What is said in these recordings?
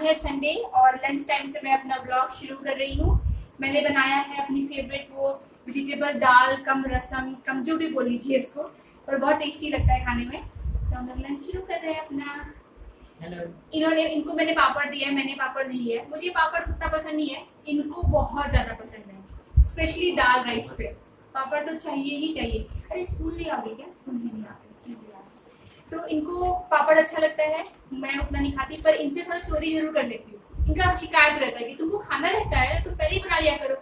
है संडे और lunch time से मैं अपना ब्लॉग शुरू कर रही हूँ। मैंने बनाया है अपनी फेवरेट वो वेजिटेबल दाल कम रसम कम जो भी बोल लीजिए इसको, और बहुत टेस्टी लगता है खाने में। तो हम लोग लंच शुरू कर रहे हैं अपना। इनको मैंने पापड़ दिया है, मैंने पापड़ नहीं लिया है। मुझे पापड़ उतना पसंद नहीं है, इनको बहुत ज़्यादा पसंद है, स्पेशली दाल राइस पे पापड़ तो चाहिए ही चाहिए। अरे स्कूल नहीं आ गई क्या? स्कूल नहीं आ गई तो इनको पापड़ अच्छा लगता है, मैं उतना नहीं खाती, पर इनसे थोड़ा चोरी जरूर कर लेती हूँ। इनका शिकायत रहता है कि तुमको खाना रहता है तो पहले ही बना लिया करो।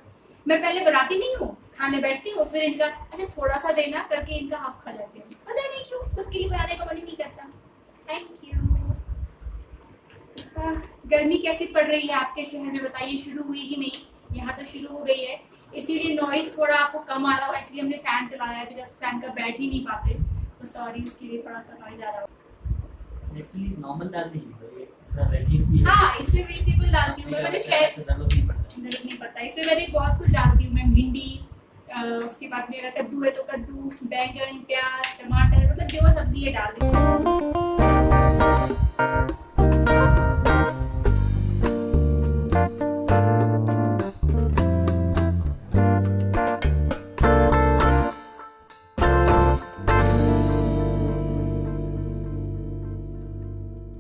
मैं पहले बनाती नहीं हूँ, खाने बैठती हूँ, फिर इनका अच्छा थोड़ा सा देना करके इनका हाफ खा जाती हूँ। पता नहीं क्यों, खुद के लिए बनाने का मन ही नहीं करता। Thank you. गर्मी कैसी पड़ रही है आपके शहर में बताइए, शुरू हुई कि नहीं? यहाँ तो शुरू हो गई है, इसीलिए नॉइज थोड़ा आपको कम आ रहा हो। एक्चुअली हमने फैन चलाया है, बिना फैन का बैठ ही नहीं पाते, तो सॉरी उसके लिए थोड़ा सा नॉइज आ रहा हो। एक्चुअली नॉर्मल दाल नहीं है, थोड़ा वेजीज भी है। हाँ, इसमें वेजिटेबल डालती हूँ मैं, शायद जरूरत नहीं पड़ता। इसमें मैंने बहुत कुछ डालती हूँ मैं, भिंडी, उसके बाद में अगर कद्दू है तो कद्दू, बैंगन, प्याज, टमाटर, मतलब जो सब्जी है डाल देती हूँ।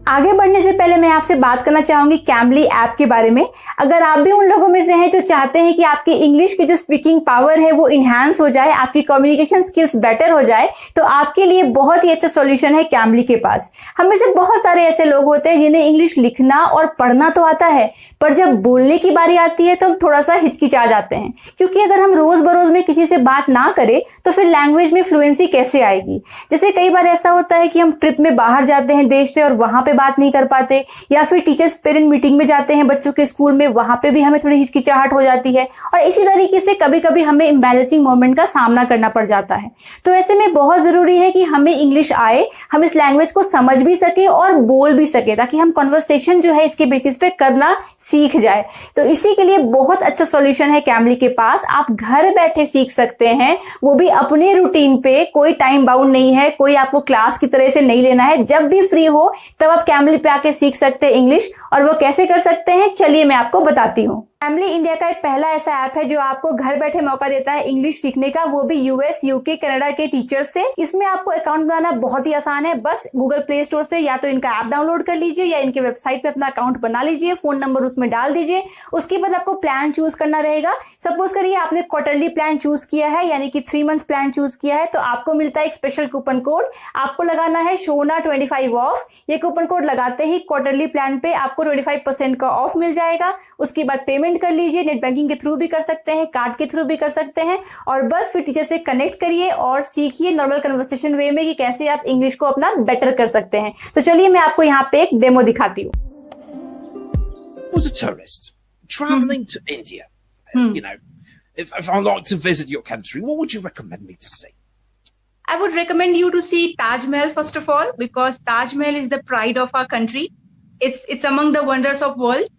आगे बढ़ने से पहले मैं आपसे बात करना चाहूंगी कैम्बली ऐप के बारे में। अगर आप भी उन लोगों में से हैं जो चाहते हैं कि आपकी इंग्लिश की जो स्पीकिंग पावर है वो इन्हांस हो जाए, आपकी कम्युनिकेशन स्किल्स बेटर हो जाए, तो आपके लिए बहुत ही अच्छा सॉल्यूशन है कैम्बली के पास। हम में से बहुत सारे ऐसे लोग होते हैं जिन्हें इंग्लिश लिखना और पढ़ना तो आता है, पर जब बोलने की बारी आती है तो हम थोड़ा सा हिचकिचा जाते हैं, क्योंकि अगर हम रोज बरोज में किसी से बात ना करें तो फिर लैंग्वेज में फ्लुएंसी कैसे आएगी। जैसे कई बार ऐसा होता है कि हम ट्रिप में बाहर जाते हैं देश से और वहां पे बात नहीं कर पाते, या फिर टीचर्स पेरेंट मीटिंग में जाते हैं बच्चों के स्कूल में, वहां पे भी हमें थोड़ी हिचकिचाहट हो जाती है, और इसी तरीके से कभी कभी हमें एम्बैरेसिंग मोमेंट का सामना करना पड़ जाता है। तो ऐसे में बहुत जरूरी है कि हमें इंग्लिश आए, हम इस लैंग्वेज को समझ भी सके और बोल भी सके, ताकि हम कन्वर्सेशन जो है इसके बेसिस पे करना सीख जाए। तो इसी के लिए बहुत अच्छा सॉल्यूशन है कैम्बली के पास। आप घर बैठे सीख सकते हैं, वो भी अपने रूटीन पे, कोई टाइम बाउंड नहीं है, कोई आपको क्लास की तरह से नहीं लेना है। जब भी फ्री हो तब आप कैम्बली पे आके सीख सकते हैं इंग्लिश। और वो कैसे कर सकते हैं चलिए मैं आपको बताती हूँ। कैम्बली इंडिया का एक पहला ऐसा ऐप है जो आपको घर बैठे मौका देता है इंग्लिश सीखने का, वो भी यूएस, यूके, कनाडा के टीचर्स से। इसमें आपको अकाउंट बनाना बहुत ही आसान है। बस गूगल प्ले स्टोर से या तो इनका ऐप डाउनलोड कर लीजिए या इनके वेबसाइट पे अपना अकाउंट बना लीजिए, फोन नंबर उसमें डाल दीजिए। उसके बाद आपको प्लान चूज करना रहेगा। सपोज करिए आपने क्वार्टरली प्लान चूज किया है, यानी कि 3 मंथ्स प्लान चूज किया है, तो आपको मिलता है एक स्पेशल कूपन कोड। आपको लगाना है शोना 25 ऑफ। ये कूपन कोड लगाते ही क्वार्टरली प्लान पे आपको 25% का ऑफ मिल जाएगा। उसके बाद पेमेंट कर लीजिए, नेट बैंकिंग के थ्रू भी कर सकते हैं, कार्ड के थ्रू भी कर सकते हैं, और बस फिर टीचर से कनेक्ट करिए और सीखिए नॉर्मल कन्वर्सेशन वे में कि कैसे आप इंग्लिश को अपना बेटर कर सकते हैं। तो चलिए मैं आपको यहाँ पे एक डेमो दिखाती हूँ। Was a tourist traveling to India, you know, if I'd like to visit your country, what would you recommend me to see? I would recommend you to see Taj Mahal first of all, because Taj Mahal is the pride of our country. It's among the wonders of world.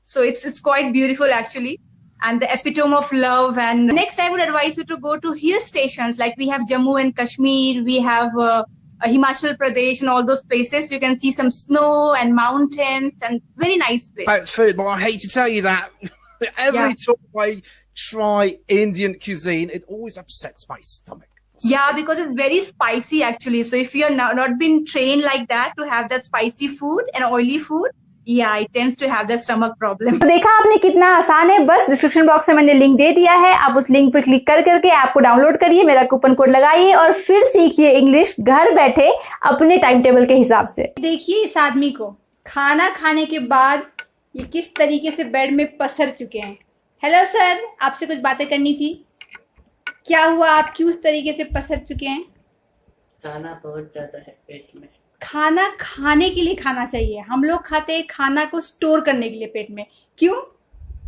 So it's quite beautiful actually, and the epitome of love. And next, I would advise you to go to hill stations like we have Jammu and Kashmir, we have Himachal Pradesh, and all those places. You can see some snow and mountains, and very nice place. About food, but I hate to tell you that every time I try Indian cuisine, it always upsets my stomach. Yeah, because it's very spicy actually. So if you're not been trained like that to have that spicy food and oily food, yeah, it tends to have the stomach problem. तो देखा आपने कितना आसान है। बस description box में मैंने link दे दिया है, आप उस लिंक पे क्लिक कर करके ऐप को डाउनलोड करिए, मेरा कूपन कोड लगाइए और फिर सीखिए इंग्लिश घर बैठे अपने टाइम टेबल के हिसाब से। देखिए इस आदमी को खाना खाने के बाद ये किस तरीके से बेड में पसर चुके हैं। हेलो सर, आपसे कुछ बातें करनी थी। क्या हुआ, आप क्यों उस तरीके से पसर चुके हैं? खाना बहुत ज्यादा है पेट में। खाना खाने के लिए खाना चाहिए, हम लोग खाते हैं खाना को स्टोर करने के लिए पेट में। क्यों?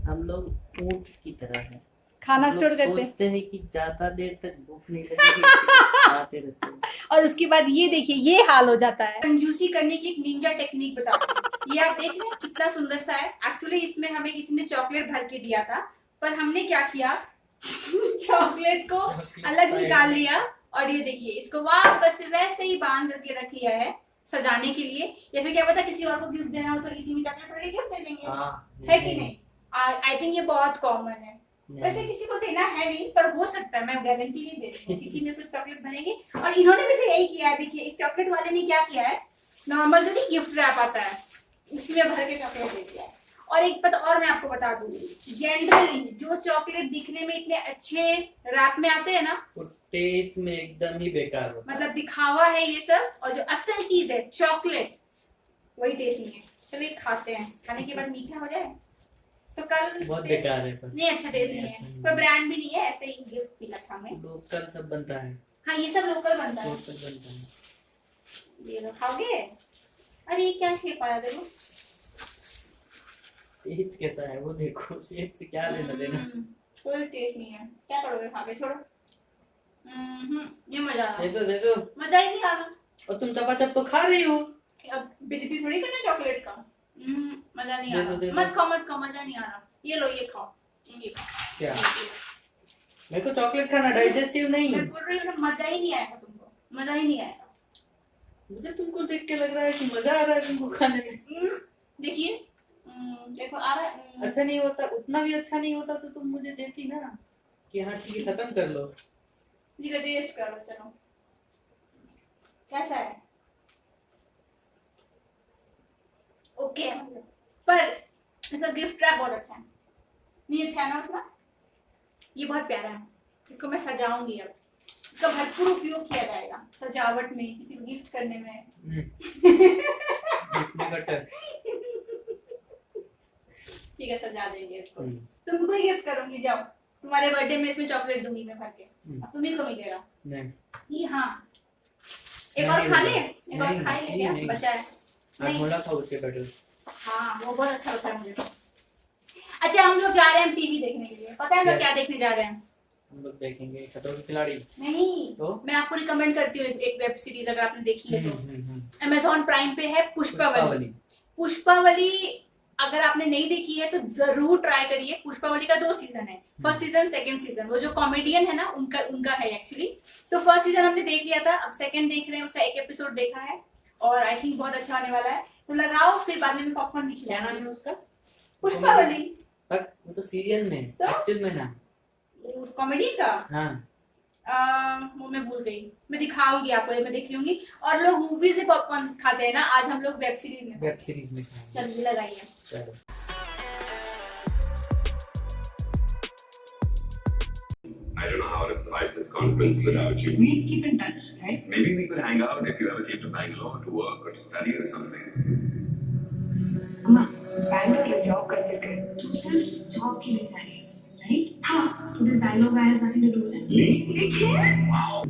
हम लोग ऊंट की तरह है, खाना स्टोर करते हैं, सोचते हैं कि ज्यादा देर तक भूख नहीं लगेगी, खाते रहते हैं, और उसके बाद ये देखिए ये हाल हो जाता है। कंजूसी करने की एक निंजा टेक्निक बता रही हूं। ये आप देख रहे हैं कितना सुंदर सा है। एक्चुअली इसमें हमें किसी ने चॉकलेट भर के दिया था, पर हमने क्या किया चॉकलेट को अलग निकाल लिया, और ये देखिए इसको वापस वैसे ही बांध करके रख लिया है। सजाने के लिए, या फिर क्या पता किसी और को गिफ्ट देना हो तो इसी में चॉकलेट भर के गिफ्ट दे देंगे, है कि नहीं? आई थिंक ये बहुत कॉमन है। वैसे किसी को देना है नहीं, पर हो सकता है, मैं गारंटी नहीं दे रही हूँ, किसी में कुछ चॉकलेट भरेंगे। और इन्होंने भी तो यही किया है, देखिए इस चॉकलेट वाले ने क्या किया है, नॉर्मल जो नहीं गिफ्ट रैप आता है उसी में भर के चॉकलेट दे दिया है। और एक पता और मैं आपको बता दूं, जनरली जो चॉकलेट दिखने में इतने अच्छे रैप में आते हैं ना, वो टेस्ट में एकदम ही बेकार होता है। मतलब दिखावा है ये सब, और जो असल चीज है चॉकलेट वही टेस्ट नहीं है। चलिए खाते हैं, खाने के बाद मीठा हो जाए तो कल बहुत से- बेकार है पर नहीं अच्छा टेस्ट नहीं है, कोई ब्रांड भी नहीं है, ऐसे ही गिफ्ट दिला था हमें। लोकल सब बनता है, हाँ ये सब लोकल बनता है। लोकल बनता है। ये लो खाओगे? अरे ये क्या शेप आया देखो, टेस्ट कैसा है वो देखो, शेप से क्या लेना देना। कोई टेस्ट नहीं है, क्या करोगे खा के, छोड़ो। ये मजा आ दे रहा, दो दे दो, मजा ही नहीं आ रहा। और तुम चपाचप तो खा रही हो। अब बेइज्जती थोड़ी करना चॉकलेट का। मजा नहीं आ दे दो, दे रहा, दो। मत खाओ मत खाओ, मजा नहीं आ रहा। ये लो ये खाओ, ये खाओ। क्या मेरे को चॉकलेट खाना डाइजेस्टिव नहीं। मैं बोल रही हूँ ना, मजा ही नहीं आएगा तुमको, मजा ही नहीं आएगा। मुझे तुमको देख के लग रहा है कि मजा आ रहा है तुमको खाने में। देखिए देखो आ रहा है। अच्छा नहीं होता, उतना भी अच्छा नहीं होता तो तुम मुझे देती ना कि हाँ ठीक है खत्म कर लो। ठीक है टेस्ट करो, चलो कैसा है? ओके है मतलब, पर इसका गिफ्ट रैप बहुत अच्छा है। नहीं अच्छा है ना उतना? ये बहुत प्यारा है, इसको मैं सजाऊंगी अब, इसका भरपूर उपयोग किया जाएगा सजावट में, किसी को गिफ्ट करने में। कटर ठीक है सजा देंगे इसको। हम्म। तुमको ही गिफ्ट करूंगी, जाओ तुम्हारे बर्थडे में इसमें चॉकलेट दूंगी मैं भर के, अब तुम्ही को मिलेगा। नहीं ये हाँ एक नहीं, और खा ले, नहीं, एक और नहीं, खा ले, क्या नहीं। बचा है? आप नहीं मोला खाओ उसके कटर। हाँ वो बहुत अच्छा लगता है मुझे। अच्छा हम लोग जा रहे हैं टीवी देखने के लिए, पता है हम लोग Yes. क्या देखने जा रहे हैं? हम लोग देखेंगे खतरों के खिलाड़ी। नहीं तो? मैं आपको रिकमेंड करती हूँ एक वेब सीरीज, अगर आपने देखी है तो हम्म। अमेजोन प्राइम पे है, पुष्पावली। पुष्पावली। पुष्पावली अगर आपने नहीं देखी है तो जरूर ट्राई करिए। पुष्पावली का 2 सीजन है, फर्स्ट सीजन सेकंड सीजन। वो जो कॉमेडियन है ना उनका है एक्चुअली। तो फर्स्ट सीजन हमने देख लिया था, अब सेकंड देख रहे हैं, उसका एक एपिसोड देखा है और आई थिंक बहुत अच्छा होने वाला है। तो लगाओ, फिर बाद में पॉपकॉर्न भी क्या खिलाएंगे। नाम है उसका? पुष्पावली पर वो तो सीरियल में, तो? एक्चुअल में ना। उस कॉमेडी का हाँ वो मैं भूल गई, मैं दिखाऊंगी आपको, मैं देख रही होंगी। और लोग मूवीज में पॉपकॉर्न खाते हैं ना, आज हम लोग वेब सीरीज में। वेब सीरीज में खाएंगे। चलिए लगाइए। चलो। I don't know how to survive this conference without you. We keep in touch, right? Maybe we could hang out if you ever came to Bangalore to work or to study or something. अम्मा, बैंगलोर में job कर सकते हैं। तू सिर्फ job के लिए जा रही है, right? हाँ, so this dialogue has nothing to do with it. Lee? Wow.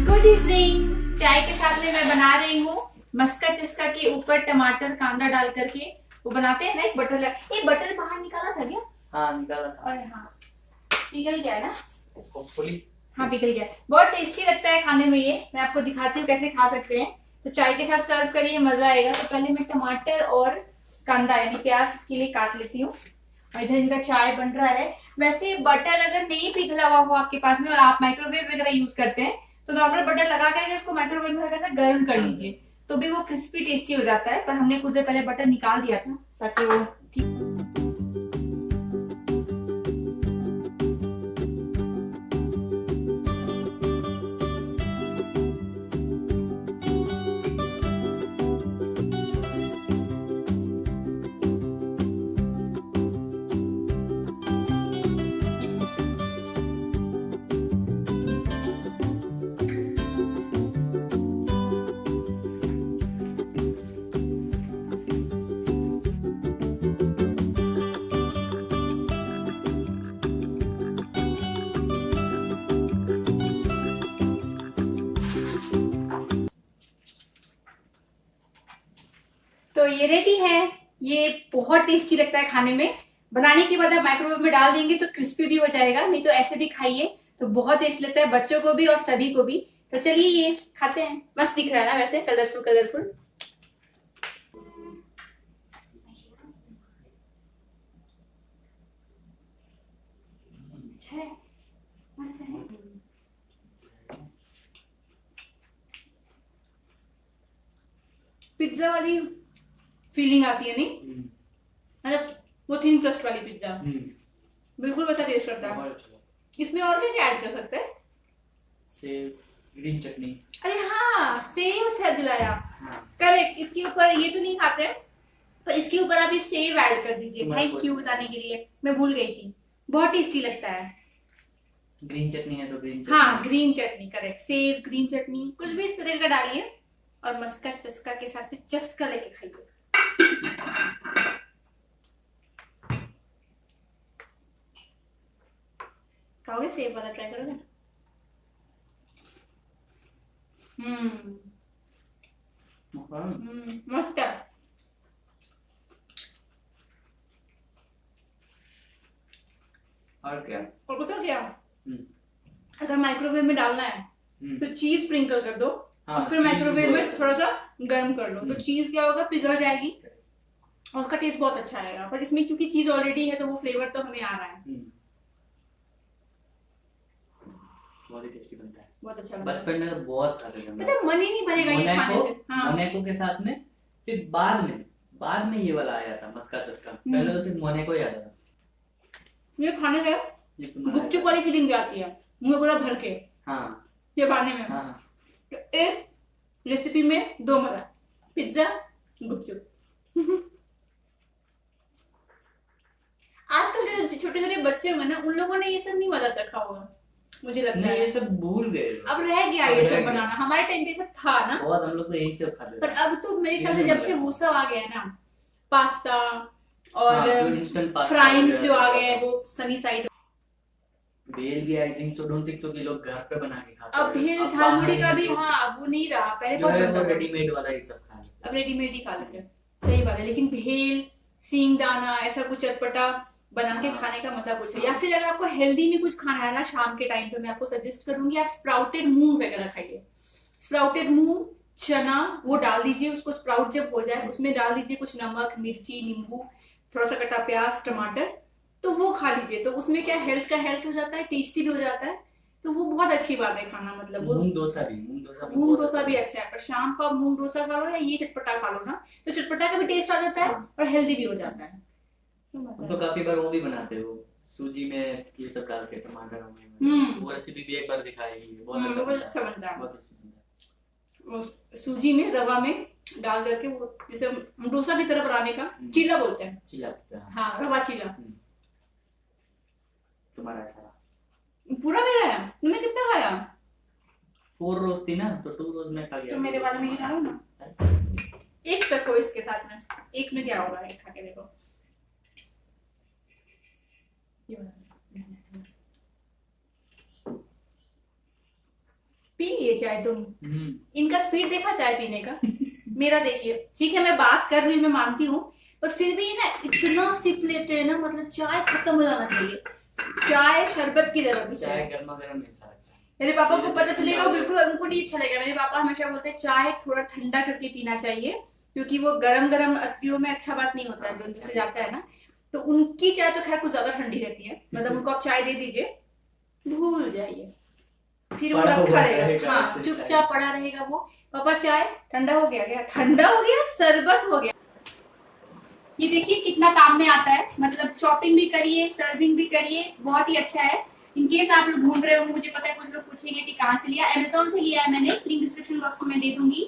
Good evening. चाय के साथ में मैं बना रही हूँ मस्का चिस्का के ऊपर टमाटर कांदा डाल करके वो बनाते हैं ना, एक बटर ये बटर बाहर निकाला था क्या? हाँ निकाला था। और हाँ पिघल गया ना? होपफुली। हाँ पिघल गया। बहुत टेस्टी लगता है खाने में ये, मैं आपको दिखाती हूँ कैसे खा सकते हैं। तो चाय के साथ सर्व करिए, मजा आएगा। तो पहले मैं टमाटर और कांदा यानी प्याज के लिए काट लेती हूँ, और इधर इनका चाय बन रहा है। वैसे बटर अगर नहीं पिघला हुआ हो आपके पास में और आप माइक्रोवेव वगैरह यूज करते हैं तो नॉर्मल बटर लगा करके उसको माइक्रोवेव में हल्का सा गर्म कर लीजिए, तो भी वो क्रिस्पी टेस्टी हो जाता है। पर हमने कुछ देर पहले बटर निकाल दिया था ताकि वो ठीक। तो ये रेडी है। ये बहुत टेस्टी लगता है खाने में। बनाने के बाद आप माइक्रोवेव में डाल देंगे तो क्रिस्पी भी हो जाएगा, नहीं तो ऐसे भी खाइए तो बहुत टेस्टी लगता है बच्चों को भी और सभी को भी। तो चलिए ये खाते हैं। मस्त दिख रहा है ना वैसे, कलरफुल कलरफुल। अच्छा है, मस्त है। पिज्जा वाली फीलिंग आती है नहीं, मतलब वो थिन क्रस्ट वाली पिज्जा बिल्कुल वैसा टेस्ट करता है। इसमें और क्या ऐड कर सकते हैं? सेव, ग्रीन चटनी। अरे हाँ, सेव अच्छा दिलाया, करेक्ट। इसके ऊपर ये तो नहीं खाते पर इसके ऊपर आप ये सेव ऐड कर दीजिए। थैंक यू बताने के लिए, मैं भूल गई थी। बहुत टेस्टी लगता है। ग्रीन चटनी है तो ग्रीन चटनी। हाँ ग्रीन चटनी, करेक्ट। सेव, ग्रीन चटनी, कुछ भी इस तरह का डालिए और मस्का चस्का के साथ में चस्का लेके खाइए। खाओगे? सेव वाला ट्राई करोगे? मस्त है। और क्या? और पता क्या, अगर माइक्रोवेव में डालना है तो चीज स्प्रिंकल कर दो और फिर माइक्रोवेव में थोड़ा सा गर्म कर लो, तो चीज क्या होगा, पिघल जाएगी और उसका टेस्ट बहुत अच्छा आएगा। पर इसमें क्योंकि चीज ऑलरेडी है तो वो फ्लेवर तो हमें आ रहा है। बहुत ही टेस्टी बनता है। बहुत अच्छा बनता है। बचपन में तो बहुत खाते थे। मतलब मन ही नहीं भरेगा ये खाने से। हाँ। मोनेको के साथ में, फिर बाद में ये वाला आया था मस्का चस्का। पहले तो सिर्फ मोनेको ही आता था। ये खाने से गुपचुप वाली फीलिंग भी आती है, मुंह पूरा भर के। हाँ ये खाने में। हाँ। तो एक रेसिपी में दो मजा, पिज्जा, गुपचुप। आजकल के जो छोटे छोटे बच्चे होंगे ना, उन लोगों ने ये सब नहीं मजा चखा होगा, मुझे लगता है। ये सब भूल गए। अब रह गया ये सब बनाना। हमारे टाइम पे सब था ना, बहुत हम लोग तो यही सब खाते थे। पर अब तो मेरे ख्याल से जब से वो सब आ गया ना, पास्ता और फ्राइम्स जो आ गए, वो सनी साइड। भेल भी I think so, don't think so कि लोग घर पे बना के खाते हैं। अब भेल झालमुड़ी का भी, हाँ वो नहीं रहा, पहले बहुत बनता था। रेडीमेड वाला ही सब खा लेते हैं। अब रेडीमेड ही खा लेते हैं, सही बात है। लेकिन भेल, सींगदाना, ऐसा कुछ चटपटा बना के खाने का मजा कुछ है। या फिर अगर आपको हेल्दी में कुछ खाना है ना शाम के टाइम पे, मैं आपको सजेस्ट करूंगी आप स्प्राउटेड मूंग वगैरह खाइए। स्प्राउटेड मूंग, चना, वो डाल दीजिए। उसको स्प्राउट जब हो जाए उसमें डाल दीजिए कुछ नमक, मिर्ची, नींबू, थोड़ा सा कटा प्याज, टमाटर, तो वो खा लीजिए। तो उसमें क्या हेल्थ का हेल्थ हो जाता है, टेस्टी भी हो जाता है, तो वो बहुत अच्छी बात है खाना। मतलब वो मूंग डोसा भी अच्छा है। पर शाम को आप मूंग डोसा खा लो या ये चटपटा खा लो ना, तो चटपटा का भी टेस्ट आ जाता है और हेल्दी भी हो जाता है। तो काफी बार वो भी बनाते हो सूजी में ये सब डाल के, टमाटर वो रेसिपी भी एक बार दिखाएगी। बहुत अच्छा बनता है। वो सूजी में, रवा में डाल करके, वो जैसे डोसा की तरह बनाने का, चीला बोलते हैं। चीला। हाँ, रवा चीला। तुम्हारा ऐसा पूरा मेरा है। तुमने कितना खाया? 4 रोज थी ना, तो 2 रोज में खा गया। तो मेरे बारे में ही डालो ना, एक चखो इसके साथ में। एक में क्या होगा, एक खा के देखो। पी लिए चाय तुम? इनका स्पीड देखा चाय पीने का? मेरा देखिए। ठीक है मैं बात कर रही हूँ, मैं मानती हूँ, पर फिर भी ना इतना सिप लेते हैं ना, मतलब चाय खत्म हो जाना चाहिए। चाय शरबत की जरूरत है। चाय गर्मा गर्म अच्छा लगता है। मेरे पापा को पता चलेगा वो बिल्कुल उनको नहीं अच्छा लगेगा। मेरे पापा हमेशा बोलते हैं चाय थोड़ा ठंडा करके पीना चाहिए, क्योंकि वो गरम गरम अतियों में अच्छा बात नहीं होता है, जो जिससे जाता है ना। तो उनकी चाय तो खैर कुछ ज्यादा ठंडी रहती है, मतलब उनको आप चाय दे दीजिए, भूल जाइए, फिर वो रखा रहेगा, हाँ चुपचाप पड़ा रहेगा वो। पापा चाय ठंडा हो गया, क्या ठंडा हो गया, शरबत हो गया। ये देखिए कितना काम में आता है, मतलब चॉपिंग भी करिए, सर्विंग भी करिए, बहुत ही अच्छा है। इनकेस आप लोग ढूंढ रहे होंगे, मुझे पता है कुछ लोग पूछेंगे कि कहाँ से लिया, अमेज़न से लिया है मैंने, लिंक डिस्क्रिप्शन बॉक्स में दे दूंगी।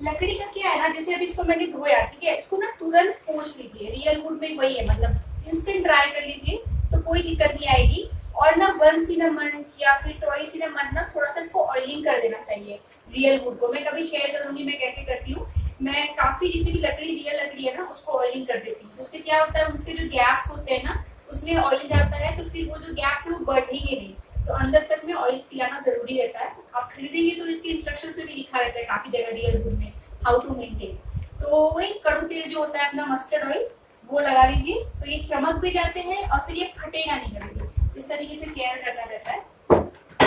लकड़ी का क्या है ना, जैसे अब इसको मैंने धोया, ठीक है, इसको ना तुरंत पोंछ लीजिए, रियल वुड में वही है, मतलब इंस्टेंट ड्राई कर लीजिए तो कोई दिक्कत नहीं आएगी। और ना वंस इन अ मंथ या फिर ट्वाइस इन अ मंथ ना थोड़ा सा इसको ऑयलिंग कर देना चाहिए रियल वुड को। मैं कभी शेयर करूंगी मैं कैसे करती हूँ। मैं काफी जितनी भी लकड़ी रियल लकड़ी है ना उसको ऑयलिंग कर देती हूँ। उससे क्या होता है, उसके जो गैप्स होते हैं ना उसमें ऑयल जाता है, तो फिर वो जो गैप्स है वो बढ़ेंगे नहीं, तो अंदर तक में ऑयल पिलाना जरूरी रहता है। आप खरीदेंगे तो इसके इंस्ट्रक्शंस में भी लिखा रहता है काफी जगह रियल वुड में, हाउ टू मेंटेन। तो वही कड़ू तेल जो होता है अपना मस्टर्ड ऑयल वो लगा लीजिए, तो ये चमक भी जाते हैं और फिर ये फटेगा नहीं कभी। इस तरीके से केयर करना रहता है।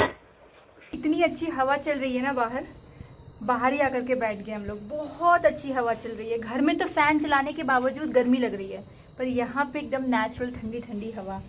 इतनी अच्छी हवा चल रही है ना बाहर, बाहर ही आकर के बैठ गए हम लोग। बहुत अच्छी हवा चल रही है। घर में तो फैन चलाने के बावजूद गर्मी लग रही है, पर यहाँ पे एकदम नेचुरल ठंडी ठंडी हवा।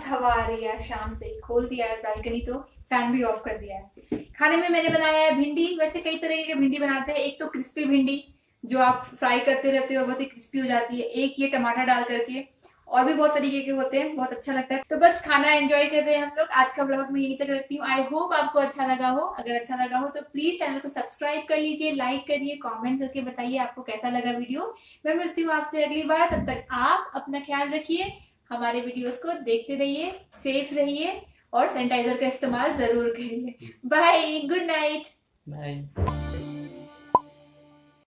हवा आ रही है, शाम से खोल दिया है बालकनी, तो फैन भी ऑफ कर दिया है। खाने में मैंने बनाया है भिंडी। वैसे कई तरह के भिंडी बनाते हैं, एक तो क्रिस्पी भिंडी जो आप फ्राई करते रहते हो बहुत ही क्रिस्पी हो जाती है, एक ये टमाटर डाल करके, और भी बहुत तरीके के होते हैं, बहुत अच्छा लगता है। तो बस खाना एंजॉय कर रहे हैं हम लोग। आज का ब्लॉग मैं यहीं तक रखती हूँ। आई होप आपको अच्छा लगा हो। अगर अच्छा लगा हो तो प्लीज चैनल को सब्सक्राइब कर लीजिए, लाइक करिए, कमेंट करके बताइए आपको कैसा लगा वीडियो। मैं मिलती हूँ आपसे अगली बार, तब तक आप अपना ख्याल रखिए, हमारे वीडियोस को देखते रहिए, सेफ रहिए और सैनिटाइजर का इस्तेमाल जरूर करिए। Bye, good night. बाय।